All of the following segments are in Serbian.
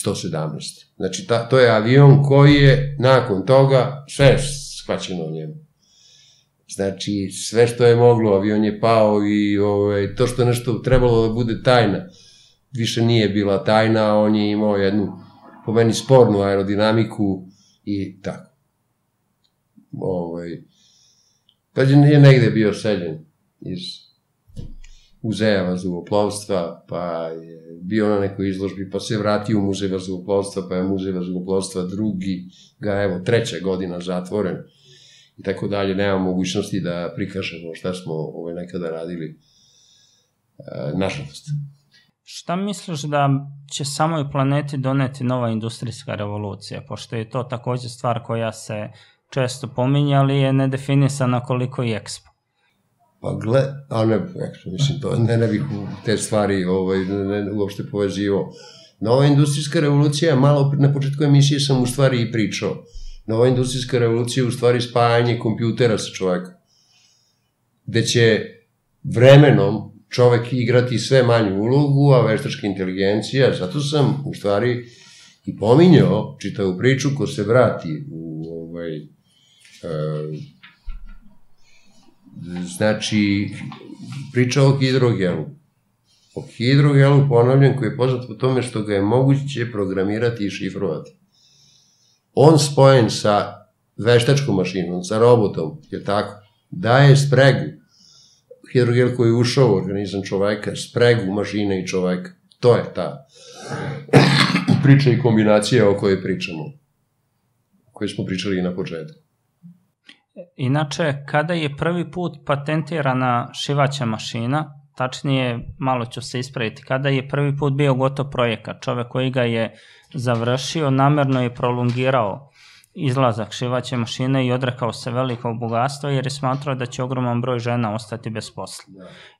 117. Znači, to je avion koji je nakon toga sve shvaćeno o njemu. Znači, sve što je moglo, avion je pao i to što je nešto trebalo da bude tajna, više nije bila tajna, on je imao jednu, po meni, spornu aerodinamiku i tako. Pa je negde bio seljen iz muzeja vazduhoplovstva, pa je bio na nekoj izložbi, pa se vratio u muzej vazduhoplovstva, pa je muzej vazduhoplovstva drugi, evo, 3. godina zatvoren i tako dalje, nema mogućnosti da prikažemo šta smo nekada radili, nažalost. Šta misliš da će samoj planeti doneti nova industrijska revolucija, pošto je to takođe stvar koja se često pominje, ali je nedefinisana koliko i Expo? Pa ali ne, mislim, to ne bih te stvari uopšte povezivao. Nova industrijska revolucija, malo na početku emisije sam u stvari i pričao. Nova industrijska revolucija je u stvari spajanje kompjutera sa čovekom, gde će vremenom čovek igrati sve manju ulogu, a veštačka inteligencija, zato sam u stvari i pominjao čitavu priču ko se vrati u znači, priča o hidrogelu. O hidrogelu, ponavljam, koji je poznat po tome što ga je moguće programirati i šifrovati. On spojen sa veštačkom mašinom, sa robotom, je tako, daje spregu, hidrogel koji je ušao u organizam čoveka, spregu mašine i čoveka. To je ta priča i kombinacija o kojoj pričamo, o kojoj smo pričali i na početku. Inače, kada je prvi put patentirana šivaća mašina, tačnije, malo ću se ispraviti, kada je prvi put bio gotov projekat, čovek koji ga je završio, namerno je prolongirao izlazak šivaće mašine i odrekao se velikog bogatstva jer je smatrao da će ogroman broj žena ostati bez posla.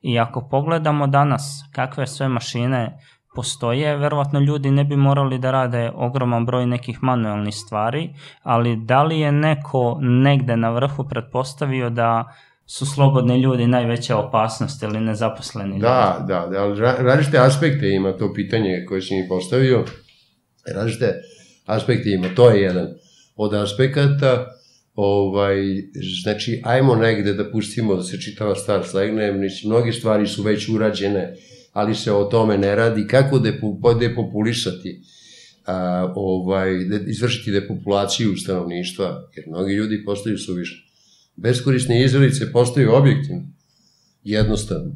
I ako pogledamo danas kakve sve mašine postoje, verovatno ljudi ne bi morali da rade ogroman broj nekih manuelnih stvari, ali da li je neko negde na vrhu pretpostavio da su slobodni ljudi najveća opasnost ili nezaposleni ljudi? Da, ali različite aspekte ima to pitanje koje si mi postavio, različite aspekte ima, to je jedan od aspekata, znači, ajmo negde da pustimo da se čitava stvar slegne, mnoge stvari su već urađene, ali se o tome ne radi, kako depopulisati, izvršiti depopulaciju stanovništva, jer mnogi ljudi postaju suvišni. Beskorisne izvelice postaju objektivno, jednostavno.